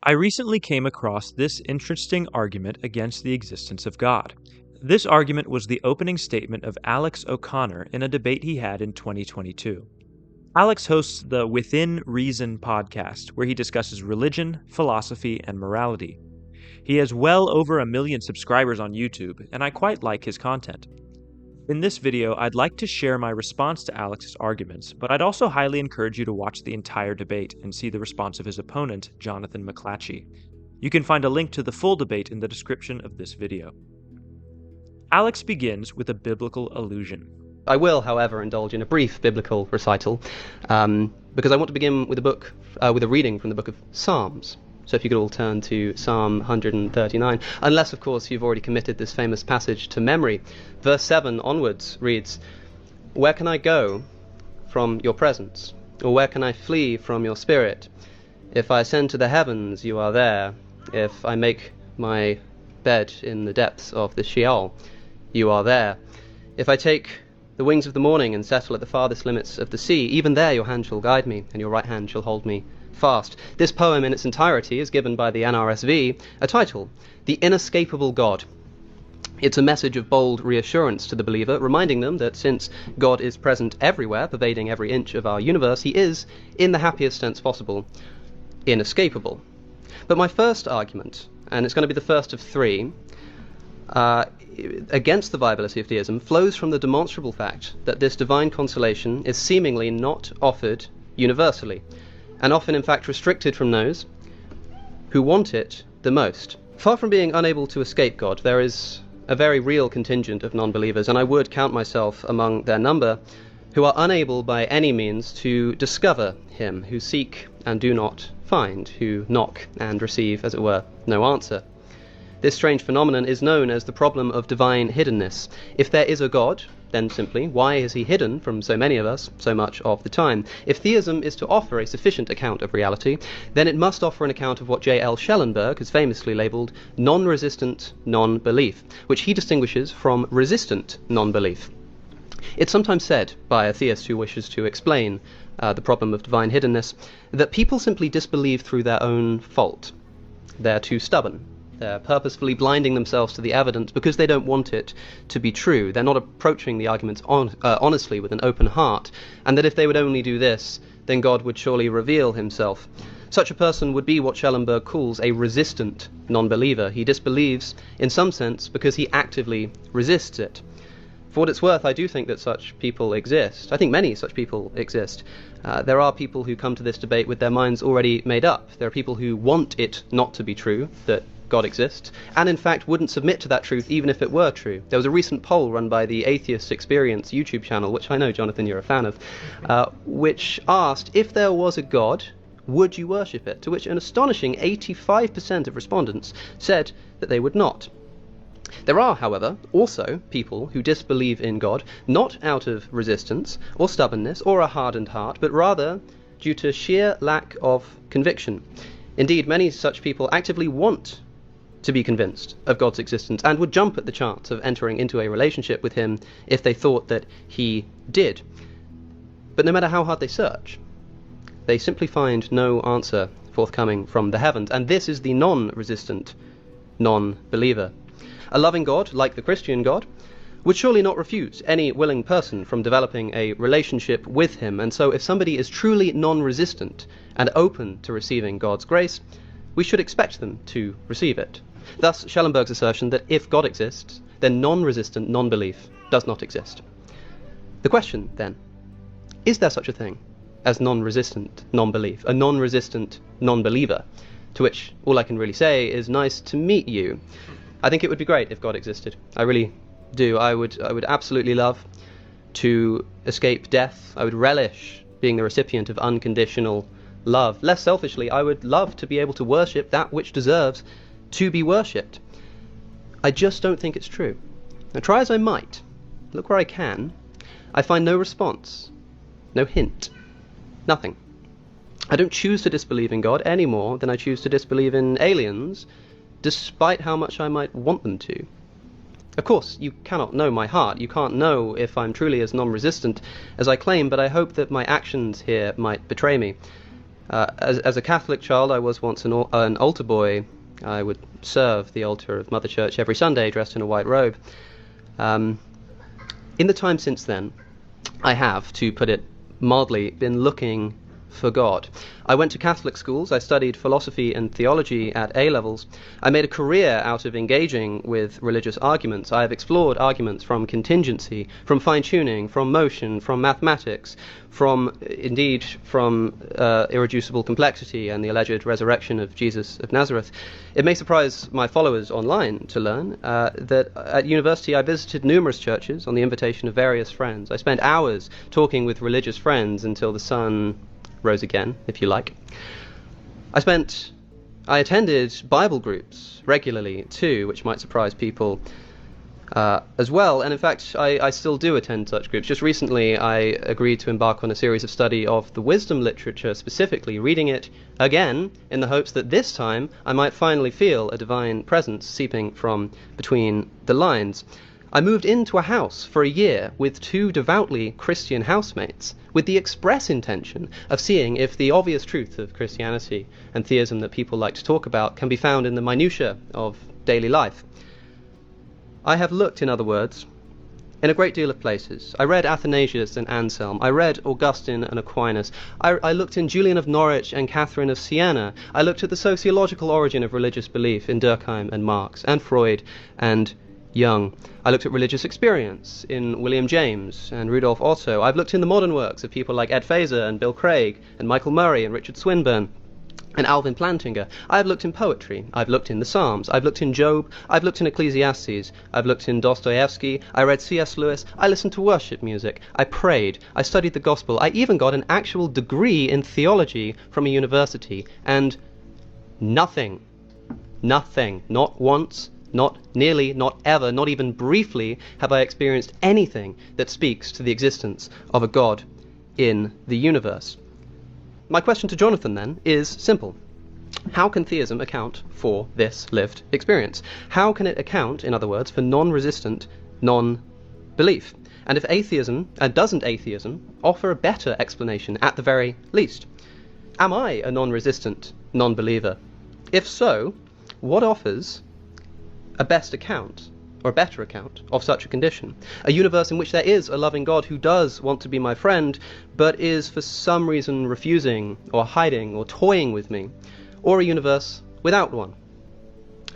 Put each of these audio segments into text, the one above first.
I recently came across this interesting argument against the existence of God. This argument was the opening statement of Alex O'Connor in a debate he had in 2022. Alex hosts the Within Reason podcast, where he discusses religion, philosophy, and morality. He has well over 1 million subscribers on YouTube, and I quite like his content. In this video, I'd like to share my response to Alex's arguments, but I'd also highly encourage you to watch the entire debate and see the response of his opponent, Jonathan McClatchy. You can find a link to the full debate in the description of this video. Alex begins with a biblical allusion. I will, however, indulge in a brief biblical recital, because I want to begin with a reading from the book of Psalms. So if you could all turn to Psalm 139, unless, of course, you've already committed this famous passage to memory. Verse 7 onwards reads, "Where can I go from your presence? Or where can I flee from your spirit? If I ascend to the heavens, you are there. If I make my bed in the depths of the Sheol, you are there. If I take the wings of the morning and settle at the farthest limits of the sea, even there your hand shall guide me, and your right hand shall hold me fast." This poem in its entirety is given by the NRSV a title, "The Inescapable God." It's a message of bold reassurance to the believer, reminding them that since God is present everywhere, pervading every inch of our universe, he is, in the happiest sense possible, inescapable. But my first argument, and it's going to be the first of three, against the viability of theism, flows from the demonstrable fact that this divine consolation is seemingly not offered universally, and often in fact restricted from those who want it the most. Far from being unable to escape God, there is a very real contingent of non-believers, and I would count myself among their number, who are unable by any means to discover him, who seek and do not find, who knock and receive, as it were, no answer. This strange phenomenon is known as the problem of divine hiddenness. If there is a God, then simply, why is he hidden from so many of us so much of the time? If theism is to offer a sufficient account of reality, then it must offer an account of what J.L. Schellenberg has famously labelled non-resistant non-belief, which he distinguishes from resistant non-belief. It's sometimes said by a theist who wishes to explain the problem of divine hiddenness that people simply disbelieve through their own fault. They're too stubborn. They're purposefully blinding themselves to the evidence because they don't want it to be true. They're not approaching the arguments honestly with an open heart, and that if they would only do this, then God would surely reveal himself. Such a person would be what Schellenberg calls a resistant non-believer. He disbelieves, in some sense, because he actively resists it. For what it's worth, I do think that such people exist. I think many such people exist. There are people who come to this debate with their minds already made up. There are people who want it not to be true, that God exists, and in fact wouldn't submit to that truth even if it were true. There was a recent poll run by the Atheist Experience YouTube channel, which I know, Jonathan, you're a fan of, which asked, if there was a God, would you worship it? To which an astonishing 85% of respondents said that they would not. There are, however, also people who disbelieve in God, not out of resistance or stubbornness or a hardened heart, but rather due to sheer lack of conviction. Indeed, many such people actively want to be convinced of God's existence and would jump at the chance of entering into a relationship with him if they thought that he did. But no matter how hard they search, they simply find no answer forthcoming from the heavens, and this is the non-resistant non-believer. A loving God, like the Christian God, would surely not refuse any willing person from developing a relationship with him, and so if somebody is truly non-resistant and open to receiving God's grace, we should expect them to receive it. Thus, Schellenberg's assertion that if God exists, then non-resistant non-belief does not exist. The question, then, is there such a thing as non-resistant non-belief, a non-resistant non-believer? To which all I can really say is, nice to meet you. I think it would be great if God existed. I really do. I would absolutely love to escape death. I would relish being the recipient of unconditional love. Less selfishly, I would love to be able to worship that which deserves to be worshipped. I just don't think it's true. Now, try as I might, look where I can, I find no response, no hint, nothing. I don't choose to disbelieve in God any more than I choose to disbelieve in aliens, despite how much I might want them to. Of course, you cannot know my heart. You can't know if I'm truly as non-resistant as I claim, but I hope that my actions here might betray me. As a Catholic child, I was once an altar boy. I would serve the altar of Mother Church every Sunday dressed in a white robe. In the time since then, I have, to put it mildly, been looking for God. I went to Catholic schools, I studied philosophy and theology at A-levels. I made a career out of engaging with religious arguments. I have explored arguments from contingency, from fine-tuning, from motion, from mathematics, from irreducible complexity and the alleged resurrection of Jesus of Nazareth. It may surprise my followers online to learn that at university I visited numerous churches on the invitation of various friends. I spent hours talking with religious friends until the sun rose again, if you like. I attended Bible groups regularly too, which might surprise people as well, and in fact I still do attend such groups. Just recently I agreed to embark on a series of study of the wisdom literature, specifically reading it again in the hopes that this time I might finally feel a divine presence seeping from between the lines. I moved into a house for a year with 2 devoutly Christian housemates, with the express intention of seeing if the obvious truth of Christianity and theism that people like to talk about can be found in the minutiae of daily life. I have looked, in other words, in a great deal of places. I read Athanasius and Anselm. I read Augustine and Aquinas. I looked in Julian of Norwich and Catherine of Siena. I looked at the sociological origin of religious belief in Durkheim and Marx and Freud and Jung. I looked at religious experience in William James and Rudolf Otto. I've looked in the modern works of people like Ed Feser and Bill Craig and Michael Murray and Richard Swinburne and Alvin Plantinga. I've looked in poetry. I've looked in the Psalms. I've looked in Job. I've looked in Ecclesiastes. I've looked in Dostoevsky. I read C.S. Lewis. I listened to worship music. I prayed. I studied the gospel. I even got an actual degree in theology from a university. And nothing, not once, not nearly, not ever, not even briefly have I experienced anything that speaks to the existence of a God in the universe. My question to Jonathan then is simple. How can theism account for this lived experience? How can it account, in other words, for non-resistant non-belief? And if atheism, doesn't atheism offer a better explanation at the very least? Am I a non-resistant non-believer? If so, what offers a best account, or a better account, of such a condition? A universe in which there is a loving God who does want to be my friend, but is for some reason refusing, or hiding, or toying with me? Or a universe without one?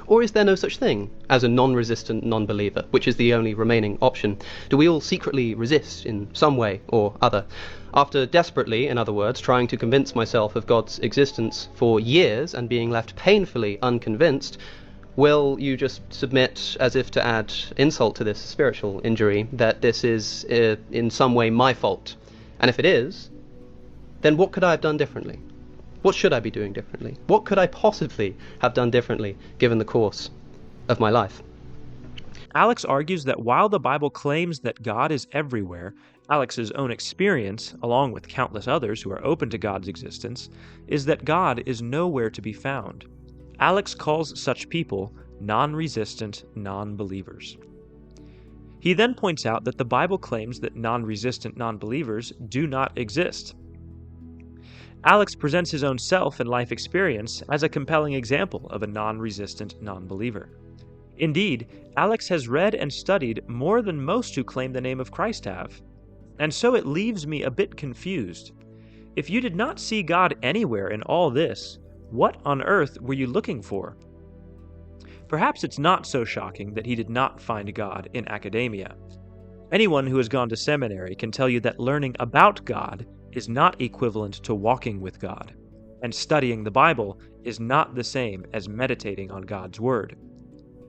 Or is there no such thing as a non-resistant non-believer, which is the only remaining option? Do we all secretly resist in some way or other? After desperately, in other words, trying to convince myself of God's existence for years and being left painfully unconvinced, will you just submit, as if to add insult to this spiritual injury, that this is in some way my fault? And if it is, then what could I have done differently? What should I be doing differently? What could I possibly have done differently given the course of my life? Alex argues that while the Bible claims that God is everywhere, Alex's own experience, along with countless others who are open to God's existence, is that God is nowhere to be found. Alex calls such people non-resistant non-believers. He then points out that the Bible claims that non-resistant non-believers do not exist. Alex presents his own self and life experience as a compelling example of a non-resistant non-believer. Indeed, Alex has read and studied more than most who claim the name of Christ have, and so it leaves me a bit confused. If you did not see God anywhere in all this, what on earth were you looking for? Perhaps it's not so shocking that he did not find God in academia. Anyone who has gone to seminary can tell you that learning about God is not equivalent to walking with God, and studying the Bible is not the same as meditating on God's Word.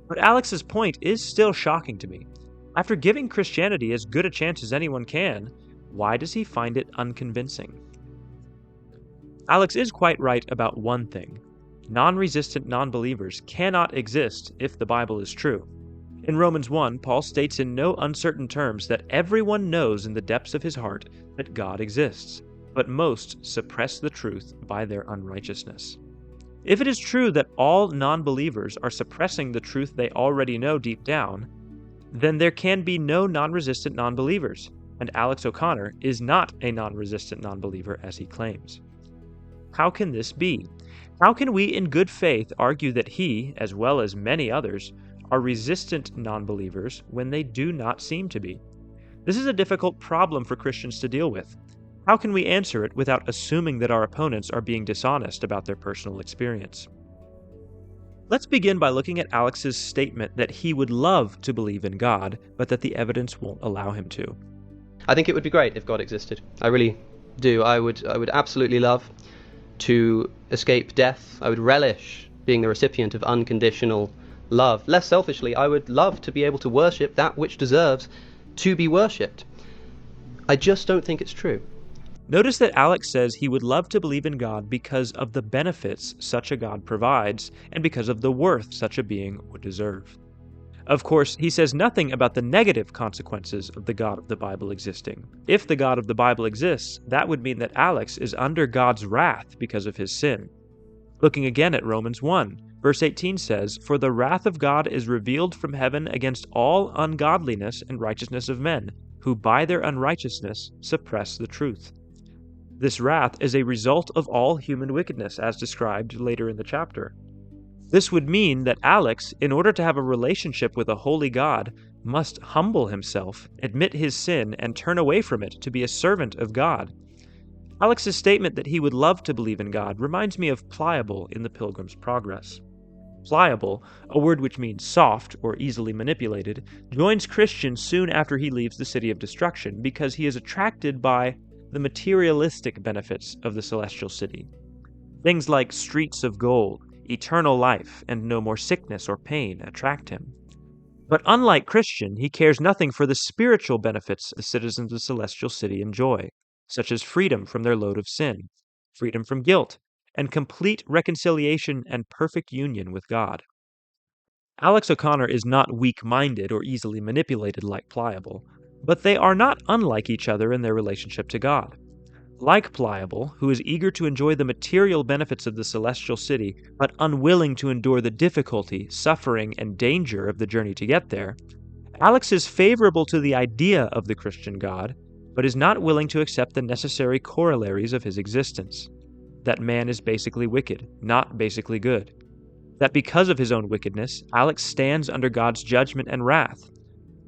But Alex's point is still shocking to me. After giving Christianity as good a chance as anyone can, why does he find it unconvincing? Alex is quite right about one thing. Non-resistant non-believers cannot exist if the Bible is true. In Romans 1, Paul states in no uncertain terms that everyone knows in the depths of his heart that God exists, but most suppress the truth by their unrighteousness. If it is true that all non-believers are suppressing the truth they already know deep down, then there can be no non-resistant non-believers, and Alex O'Connor is not a non-resistant non-believer as he claims. How can this be? How can we in good faith argue that he, as well as many others, are resistant non-believers when they do not seem to be? This is a difficult problem for Christians to deal with. How can we answer it without assuming that our opponents are being dishonest about their personal experience? Let's begin by looking at Alex's statement that he would love to believe in God, but that the evidence won't allow him to. I think it would be great if God existed. I really do. I would absolutely love to escape death. I would relish being the recipient of unconditional love. Less selfishly, I would love to be able to worship that which deserves to be worshipped. I just don't think it's true. Notice that Alex says he would love to believe in God because of the benefits such a God provides and because of the worth such a being would deserve. Of course, he says nothing about the negative consequences of the God of the Bible existing. If the God of the Bible exists, that would mean that Alex is under God's wrath because of his sin. Looking again at Romans 1, verse 18 says, "For the wrath of God is revealed from heaven against all ungodliness and righteousness of men, who by their unrighteousness suppress the truth." This wrath is a result of all human wickedness, as described later in the chapter. This would mean that Alex, in order to have a relationship with a holy God, must humble himself, admit his sin, and turn away from it to be a servant of God. Alex's statement that he would love to believe in God reminds me of Pliable in The Pilgrim's Progress. Pliable, a word which means soft or easily manipulated, joins Christian soon after he leaves the City of Destruction because he is attracted by the materialistic benefits of the celestial city. Things like streets of gold, eternal life, and no more sickness or pain attract him. But unlike Christian, he cares nothing for the spiritual benefits the citizens of the celestial city enjoy, such as freedom from their load of sin, freedom from guilt, and complete reconciliation and perfect union with God. Alex O'Connor is not weak-minded or easily manipulated like Pliable, but they are not unlike each other in their relationship to God. Like Pliable, who is eager to enjoy the material benefits of the celestial city, but unwilling to endure the difficulty, suffering, and danger of the journey to get there, Alex is favorable to the idea of the Christian God, but is not willing to accept the necessary corollaries of his existence. That man is basically wicked, not basically good. That because of his own wickedness, Alex stands under God's judgment and wrath.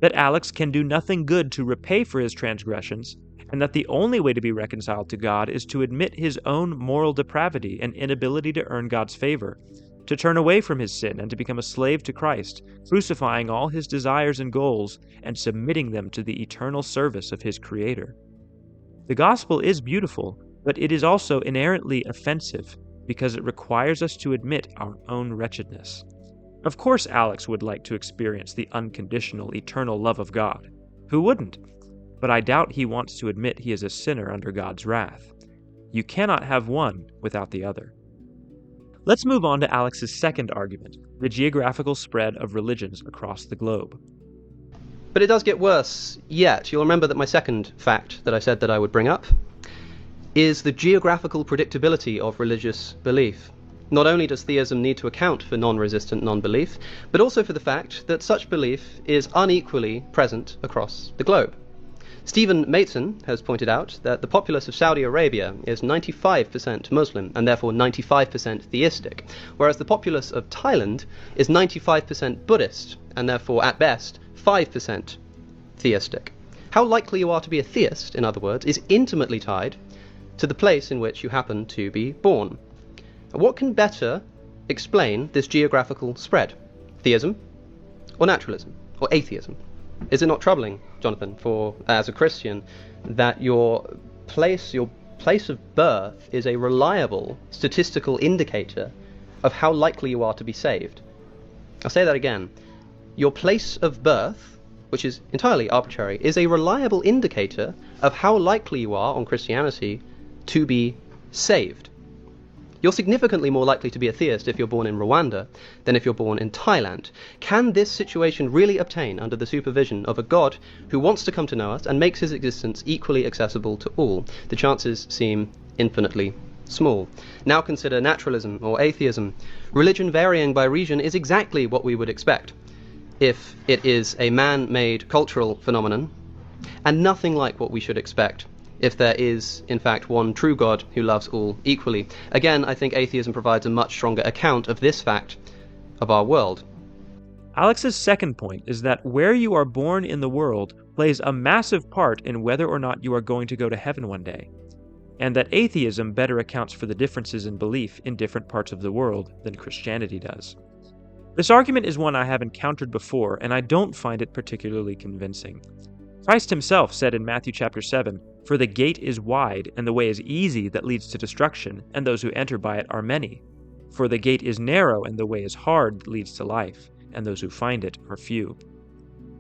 That Alex can do nothing good to repay for his transgressions, and that the only way to be reconciled to God is to admit his own moral depravity and inability to earn God's favor, to turn away from his sin and to become a slave to Christ, crucifying all his desires and goals and submitting them to the eternal service of his Creator. The gospel is beautiful, but it is also inherently offensive because it requires us to admit our own wretchedness. Of course, Alex would like to experience the unconditional, eternal love of God. Who wouldn't? But I doubt he wants to admit he is a sinner under God's wrath. You cannot have one without the other. Let's move on to Alex's second argument, the geographical spread of religions across the globe. But it does get worse yet. You'll remember that my second fact that I said that I would bring up is the geographical predictability of religious belief. Not only does theism need to account for non-resistant non-belief, but also for the fact that such belief is unequally present across the globe. Stephen Mason has pointed out that the populace of Saudi Arabia is 95% Muslim and therefore 95% theistic, whereas the populace of Thailand is 95% Buddhist and therefore at best 5% theistic. How likely you are to be a theist, in other words, is intimately tied to the place in which you happen to be born. What can better explain this geographical spread? Theism or naturalism or atheism? Is it not troubling, Jonathan, for as a Christian, that your place of birth is a reliable statistical indicator of how likely you are to be saved? I'll say that again. Your place of birth, which is entirely arbitrary, is a reliable indicator of how likely you are on Christianity to be saved. You're significantly more likely to be a theist if you're born in Rwanda than if you're born in Thailand. Can this situation really obtain under the supervision of a God who wants to come to know us and makes his existence equally accessible to all? The chances seem infinitely small. Now consider naturalism or atheism. Religion varying by region is exactly what we would expect if it is a man-made cultural phenomenon, and nothing like what we should expect if there is, in fact, one true God who loves all equally. Again, I think atheism provides a much stronger account of this fact of our world. Alex's second point is that where you are born in the world plays a massive part in whether or not you are going to go to heaven one day, and that atheism better accounts for the differences in belief in different parts of the world than Christianity does. This argument is one I have encountered before, and I don't find it particularly convincing. Christ himself said in Matthew chapter 7, "For the gate is wide, and the way is easy that leads to destruction, and those who enter by it are many. For the gate is narrow, and the way is hard that leads to life, and those who find it are few."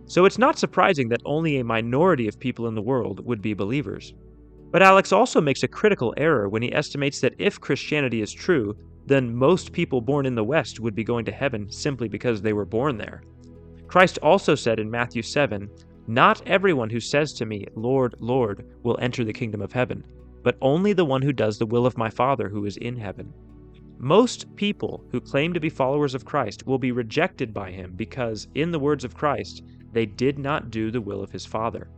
So it's not surprising that only a minority of people in the world would be believers. But Alex also makes a critical error when he estimates that if Christianity is true, then most people born in the West would be going to heaven simply because they were born there. Christ also said in Matthew 7, "Not everyone who says to me, 'Lord, Lord,' will enter the kingdom of heaven, but only the one who does the will of my Father who is in heaven." Most people who claim to be followers of Christ will be rejected by him because, in the words of Christ, they did not do the will of his Father.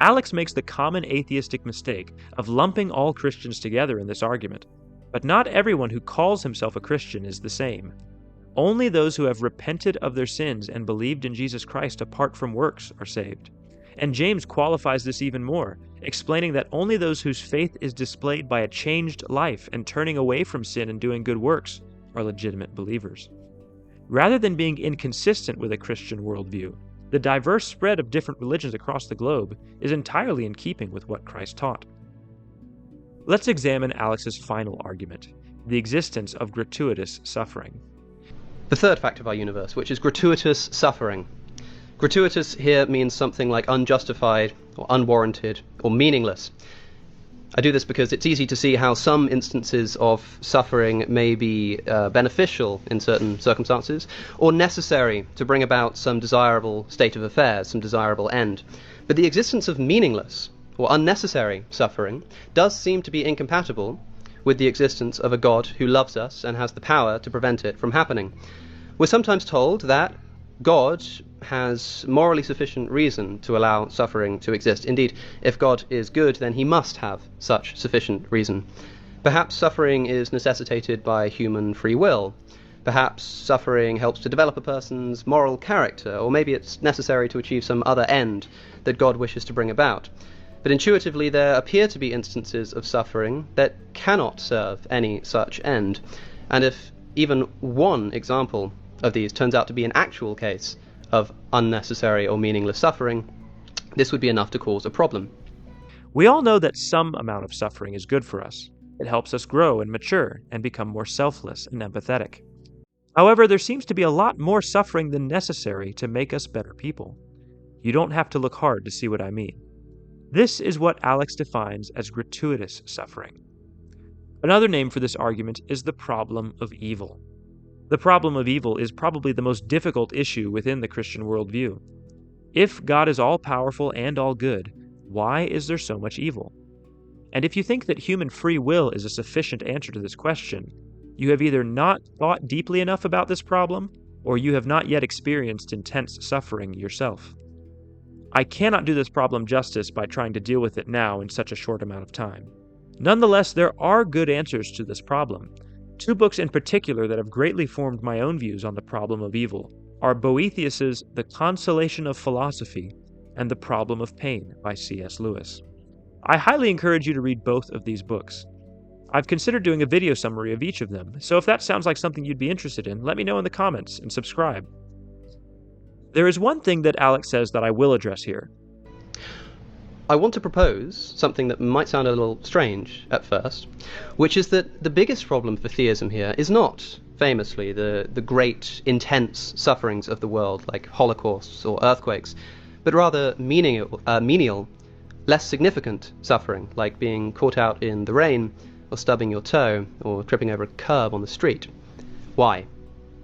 Alex makes the common atheistic mistake of lumping all Christians together in this argument, but not everyone who calls himself a Christian is the same. Only those who have repented of their sins and believed in Jesus Christ apart from works are saved. And James qualifies this even more, explaining that only those whose faith is displayed by a changed life and turning away from sin and doing good works are legitimate believers. Rather than being inconsistent with a Christian worldview, the diverse spread of different religions across the globe is entirely in keeping with what Christ taught. Let's examine Alex's final argument, the existence of gratuitous suffering. The third fact of our universe, which is gratuitous suffering. Gratuitous here means something like unjustified or unwarranted or meaningless. I do this because it's easy to see how some instances of suffering may be beneficial in certain circumstances or necessary to bring about some desirable state of affairs, some desirable end. But the existence of meaningless or unnecessary suffering does seem to be incompatible with the existence of a God who loves us and has the power to prevent it from happening. We're sometimes told that God has morally sufficient reason to allow suffering to exist. Indeed, if God is good, then he must have such sufficient reason. Perhaps suffering is necessitated by human free will. Perhaps suffering helps to develop a person's moral character, or maybe it's necessary to achieve some other end that God wishes to bring about. But intuitively, there appear to be instances of suffering that cannot serve any such end. And if even one example of these turns out to be an actual case of unnecessary or meaningless suffering, this would be enough to cause a problem. We all know that some amount of suffering is good for us. It helps us grow and mature and become more selfless and empathetic. However, there seems to be a lot more suffering than necessary to make us better people. You don't have to look hard to see what I mean. This is what Alex defines as gratuitous suffering. Another name for this argument is the problem of evil. The problem of evil is probably the most difficult issue within the Christian worldview. If God is all-powerful and all-good, why is there so much evil? And if you think that human free will is a sufficient answer to this question, you have either not thought deeply enough about this problem, or you have not yet experienced intense suffering yourself. I cannot do this problem justice by trying to deal with it now in such a short amount of time. Nonetheless, there are good answers to this problem. Two books in particular that have greatly formed my own views on the problem of evil are Boethius's The Consolation of Philosophy and The Problem of Pain by C.S. Lewis. I highly encourage you to read both of these books. I've considered doing a video summary of each of them, so if that sounds like something you'd be interested in, let me know in the comments and subscribe. There is one thing that Alex says that I will address here. I want to propose something that might sound a little strange at first, which is that the biggest problem for theism here is not, famously, the great, intense sufferings of the world, like holocausts or earthquakes, but rather menial, less significant suffering, like being caught out in the rain, or stubbing your toe, or tripping over a curb on the street. Why?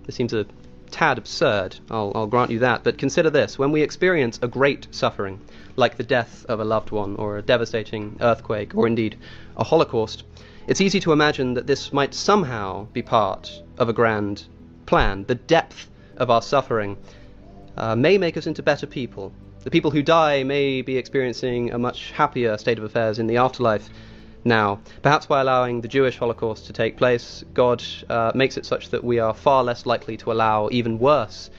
This seems a tad absurd, I'll grant you that, but consider this. When we experience a great suffering, like the death of a loved one, or a devastating earthquake, or indeed a holocaust, it's easy to imagine that this might somehow be part of a grand plan. The depth of our suffering may make us into better people, The people who die may be experiencing a much happier state of affairs in the afterlife now. Perhaps by allowing the Jewish Holocaust to take place, God makes it such that we are far less likely to allow even worse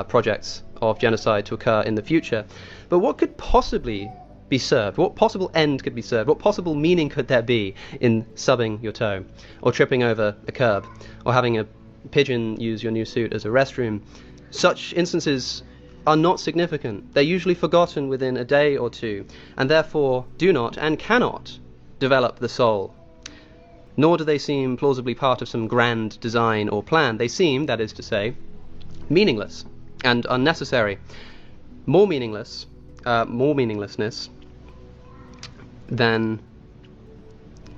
projects of genocide to occur in the future. But what could possibly be served? What possible end could be served? What possible meaning could there be in subbing your toe, or tripping over a curb, or having a pigeon use your new suit as a restroom? Such instances are not significant. They're usually forgotten within a day or two, and therefore do not and cannot develop the soul. Nor do they seem plausibly part of some grand design or plan. They seem, that is to say, meaningless and unnecessary. More meaninglessness than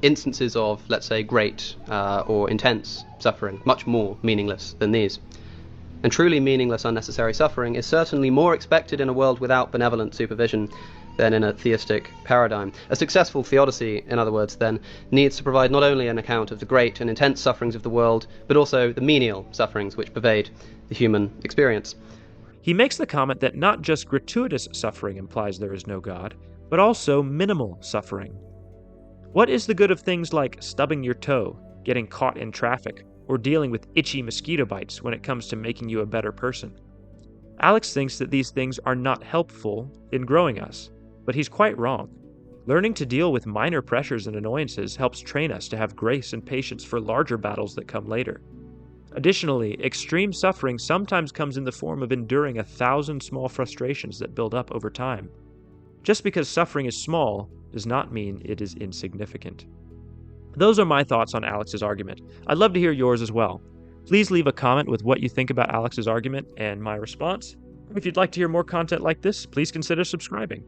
instances of, let's say, great or intense suffering. Much more meaningless than these. And truly meaningless, unnecessary suffering is certainly more expected in a world without benevolent supervision than in a theistic paradigm. A successful theodicy, in other words, then, needs to provide not only an account of the great and intense sufferings of the world, but also the menial sufferings which pervade the human experience. He makes the comment that not just gratuitous suffering implies there is no God, but also minimal suffering. What is the good of things like stubbing your toe, getting caught in traffic, or dealing with itchy mosquito bites when it comes to making you a better person? Alex thinks that these things are not helpful in growing us, but he's quite wrong. Learning to deal with minor pressures and annoyances helps train us to have grace and patience for larger battles that come later. Additionally, extreme suffering sometimes comes in the form of enduring 1,000 small frustrations that build up over time. Just because suffering is small does not mean it is insignificant. Those are my thoughts on Alex's argument. I'd love to hear yours as well. Please leave a comment with what you think about Alex's argument and my response. If you'd like to hear more content like this, please consider subscribing.